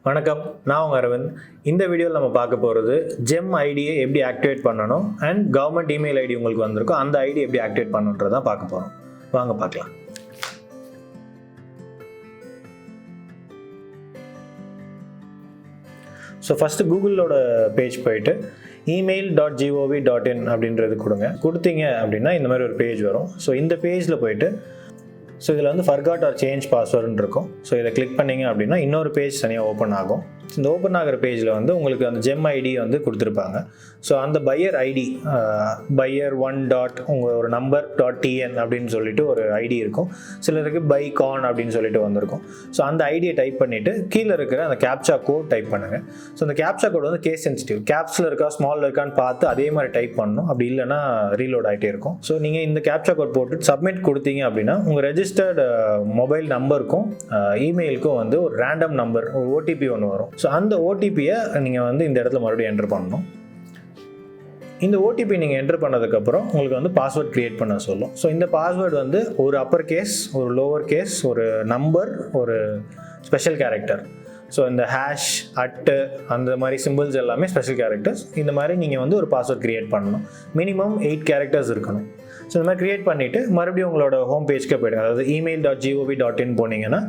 வணக்கம், நான் உங்கள் அரவிந்த். இந்த வீடியோவில் நம்ம பார்க்க போகிறது ஜெம் ஐடியை எப்படி ஆக்டிவேட் பண்ணணும் அண்ட் கவர்மெண்ட் இமெயில் ஐடி உங்களுக்கு வந்திருக்கும் அந்த ஐடி எப்படி ஆக்டிவேட் பண்ணணுன்றதான் பார்க்க போகிறோம். வாங்க பார்க்கலாம். ஸோ ஃபஸ்ட்டு கூகுளோட பேஜ் போயிட்டு email.gov.in அப்படின்றது கொடுத்தீங்க அப்படின்னா இந்த மாதிரி ஒரு பேஜ் வரும். ஸோ இந்த பேஜில் போயிட்டு இதில் வந்து ஃபர்காட் ஆர் சேஞ்ச் பாஸ்வேர்டுன்னு இருக்கும். ஸோ இதை கிளிக் பண்ணிங்க அப்படின்னா இன்னொரு பேஜ் தனியாக ஓப்பன் ஆகும். இந்த ஓப்பன் ஆகிற பேஜில் வந்து உங்களுக்கு அந்த ஜெம் ஐடி வந்து கொடுத்துருப்பாங்க. ஸோ அந்த பையர் ஐடி பையர் 1. உங்கள் ஒரு நம்பர் .tn அப்படின்னு சொல்லிட்டு ஒரு ஐடி இருக்கும். சிலருக்கு பை கான் அப்படின்னு சொல்லிட்டு வந்திருக்கும். ஸோ அந்த ஐடியை டைப் பண்ணிவிட்டு கீழே இருக்கிற அந்த கேப்சா கோட் டைப் பண்ணுங்கள். ஸோ அந்த கேப்சா கோட் வந்து கேஸ் சென்சிட்டிவ், கேப்ஸில் இருக்கா ஸ்மாலில் இருக்கான்னு பார்த்து அதே மாதிரி டைப் பண்ணணும். அப்படி இல்லைனா ரீலோட் ஆகிட்டே இருக்கும். ஸோ நீங்கள் இந்த கேப்சா கோட் போட்டு சப்மிட் கொடுத்தீங்க அப்படின்னா உங்கள் ரெஜிஸ்டர்டு மொபைல் நம்பருக்கும் இமெயிலுக்கும் வந்து ஒரு ரேண்டம் நம்பர், ஒரு ஓடிபி ஒன்று வரும். ஸோ அந்த ஓடிபியை நீங்கள் வந்து இந்த இடத்துல மறுபடியும் என்டர் பண்ணணும். இந்த ஓடிபி நீங்கள் என்டர் பண்ணதுக்கப்புறம் உங்களுக்கு வந்து பாஸ்வேர்ட் க்ரியேட் பண்ண சொல்லும். ஸோ இந்த பாஸ்வேர்டு வந்து ஒரு அப்பர் கேஸ், ஒரு லோவர் கேஸ், ஒரு நம்பர், ஒரு ஸ்பெஷல் கேரக்டர். ஸோ இந்த ஹேஷ், அட்டு, அந்த மாதிரி சிம்பிள்ஸ் எல்லாமே ஸ்பெஷல் கேரக்டர்ஸ். இந்த மாதிரி நீங்கள் வந்து ஒரு பாஸ்வேர்ட் க்ரியேட் பண்ணணும். மினிமம் 8 கேரக்டர்ஸ் இருக்கணும். ஸோ இந்த மாதிரி க்ரியேட் பண்ணிவிட்டு மறுபடியும் உங்களோட ஹோம் பேஜ்க்கே போய்டுங்க. அதாவது email.gov.in போனீங்கன்னா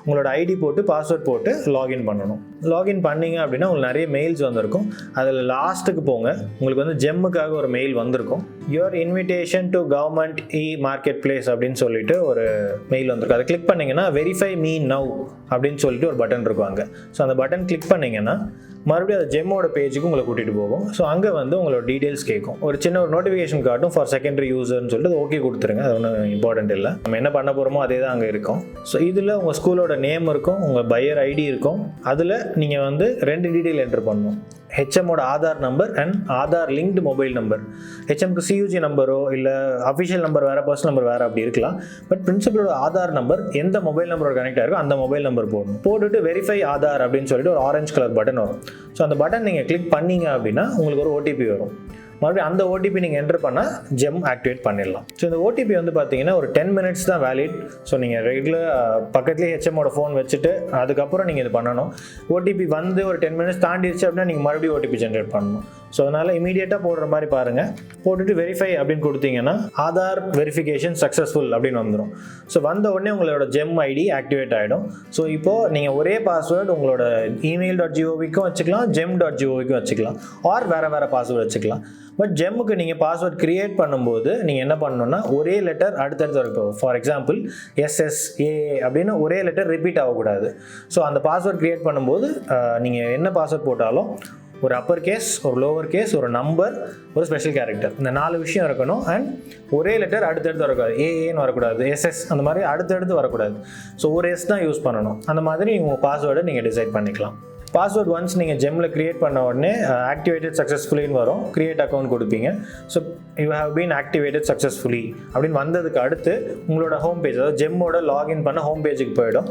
உங்களோட ஐடி போட்டு பாஸ்வேர்ட் போட்டு லாகின் பண்ணணும். லாகின் பண்ணிங்க அப்படின்னா உங்களுக்கு நிறைய மெயில்ஸ் வந்திருக்கும். அதில் லாஸ்ட்டுக்கு போங்க, உங்களுக்கு வந்து ஜெம்முக்காக ஒரு மெயில் வந்திருக்கும். Your invitation to government market place அப்படின்னு சொல்லிட்டு ஒரு மெயில் வந்திருக்கும். அதை கிளிக் பண்ணிங்கன்னா வெரிஃபை மீ நவ் அப்படின்னு சொல்லிட்டு ஒரு பட்டன் இருக்கும் அங்கே. ஸோ அந்த பட்டன் கிளிக் பண்ணிங்கன்னா மறுபடியும் அது ஜெம்மோட பேஜுக்கு உங்களை கூட்டிகிட்டு போகும். ஸோ அங்கே வந்து உங்களோட டீட்டெயில்ஸ் கேட்கும். ஒரு சின்ன ஒரு நோட்டிஃபிகேஷன் காட்டும் ஃபார் செகண்டரி யூசர்னு சொல்லிட்டு ஓகே கொடுத்துருங்க. அது ஒன்றும் இம்பார்ட்டன்ட் இல்லை. நம்ம என்ன பண்ண போகிறோமோ அதே தான் அங்கே இருக்கும். ஸோ இதில் உங்கள் ஸ்கூலோட நேம் இருக்கும், உங்கள் பையர் ஐடி இருக்கும். அதில் நீங்கள் வந்து 2 டீட்டெயில் என்டர் பண்ணணும். ஹெச்எம்மோட Aadhaar number and Aadhaar linked mobile number. ஹெச்எம்க்கு சியூஜி நம்பரோ இல்லை அஃபிஷியல் நம்பர் வேறு, பர்சனல் நம்பர் வேறு அப்படி இருக்கலாம். பட் பிரின்சிபலோட ஆதார் நம்பர் எந்த மொபைல் நம்பரோட கனெக்ட் ஆகிருக்கோ அந்த மொபைல் நம்பர் போடணும். போட்டுட்டு வெரிஃபை ஆதார் அப்படின்னு சொல்லிட்டு ஒரு ஆரஞ்சு கலர் பட்டன் வரும். ஸோ அந்த பட்டன் நீங்கள் கிளிக் பண்ணீங்க அப்படின்னா உங்களுக்கு ஒரு ஓடிபி வரும். மறுபடியும் அந்த ஓடிபி நீங்கள் என்டர் பண்ணால் ஜெம் ஆக்டிவேட் பண்ணிடலாம். ஸோ இந்த ஓடிபி வந்து பார்த்தீங்கன்னா ஒரு 10 minutes தான் வேலிட். ஸோ நீங்கள் ரெகுலர் பக்கத்துலேயே ஹெச்எம்மோட ஃபோன் வச்சுட்டு அதுக்கப்புறம் நீங்கள் இது பண்ணணும். ஓடிபி வந்து ஒரு 10 minutes தாண்டிடுச்சு அப்படின்னா நீங்கள் மறுபடியும் ஓடிபி ஜென்ரேட் பண்ணணும். ஸோ அதனால் இமீடியட்டாக போடுற மாதிரி பாருங்கள். போட்டுட்டு வெரிஃபை அப்படின்னு கொடுத்தீங்கன்னா ஆதார் வெரிஃபிகேஷன் சக்ஸஸ்ஃபுல் அப்படின்னு வந்துடும். ஸோ வந்த உடனே உங்களோட ஜெம் ஐடி ஆக்டிவேட் ஆகிடும். ஸோ இப்போது நீங்கள் ஒரே பாஸ்வேர்டு உங்களோட email.gov.க்கும் வச்சுக்கலாம், gem.gov.க்கும் வச்சுக்கலாம், ஆர் வேறு பாஸ்வேர்டு வச்சுக்கலாம். பட் ஜெம்முக்கு நீங்கள் பாஸ்வேர்ட் க்ரியேட் பண்ணும்போது நீங்கள் என்ன பண்ணணும்னா ஒரே லெட்டர் அடுத்தடுத்து இருக்கும். ஃபார் எக்ஸாம்பிள் SSA அப்படின்னு ஒரே லெட்டர் ரிப்பீட் ஆகக்கூடாது. ஸோ அந்த பாஸ்வேர்ட் க்ரியேட் பண்ணும்போது நீங்கள் என்ன பாஸ்வேர்ட் போட்டாலும் ஒரு அப்பர் கேஸ், ஒரு லோவர் கேஸ், ஒரு நம்பர், ஒரு ஸ்பெஷல் கேரக்டர், இந்த 4 விஷயம் இருக்கணும். அண்ட் ஒரே லெட்டர் அடுத்தடுத்து வரக்கூடாது. ஏஏன்னு வரக்கூடாது, SS அந்த மாதிரி அடுத்தடுத்து வரக்கூடாது. ஸோ ஒரு S தான் யூஸ் பண்ணணும். அந்த மாதிரி உங்கள் பாஸ்வேர்டை நீங்கள் டிசைட் பண்ணிக்கலாம். பாஸ்வேர்ட் ஒன்ஸ் நீங்கள் ஜெம்மில் க்ரியேட் பண்ண உடனே ஆக்டிவேட்டட் சக்ஸஸ்ஃபுல்லின்னு வரும். க்ரியேட் அக்கௌண்ட் கொடுப்பீங்க. So you have been activated successfully அப்படின்னு வந்ததுக்கு அடுத்து உங்களோட ஹோம் பேஜ், அதாவது ஜெம்மோட லாகின் பண்ண ஹோம் பேஜுக்கு போயிடும்.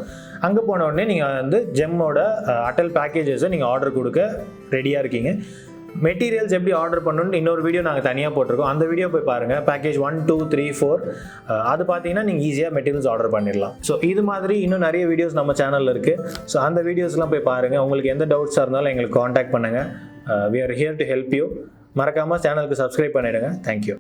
அங்கே போன உடனே நீங்கள் வந்து ஜெம்மோட அட்டல் பேக்கேஜஸை நீங்கள் ஆர்டர் கொடுக்க ரெடியாக இருக்கீங்க. மெட்டீரியல்ஸ் எப்படி ஆர்டர் பண்ணணுன்னு இன்னொரு வீடியோ நாங்கள் தனியாக போட்டிருக்கோம். அந்த வீடியோ போய் பாருங்கள். பேக்கேஜ் 1, 2, 3, 4 அது பார்த்தீங்கன்னா நீங்கள் ஈஸியாக மெட்டீரியல்ஸ் ஆர்டர் பண்ணிடலாம். ஸோ இது மாதிரி இன்னும் நிறைய வீடியோஸ் நம்ம சேனலில் இருக்குது. ஸோ அந்த வீடியோஸ்லாம் போய் பாருங்கள். உங்களுக்கு எந்த டவுட்ஸாக இருந்தாலும் எங்களுக்கு காண்டாக்ட் பண்ணுங்கள். We are here to help you. மறக்காமல் சேனலுக்கு சப்ஸ்கிரைப் பண்ணிவிடுங்க. தேங்க்யூ.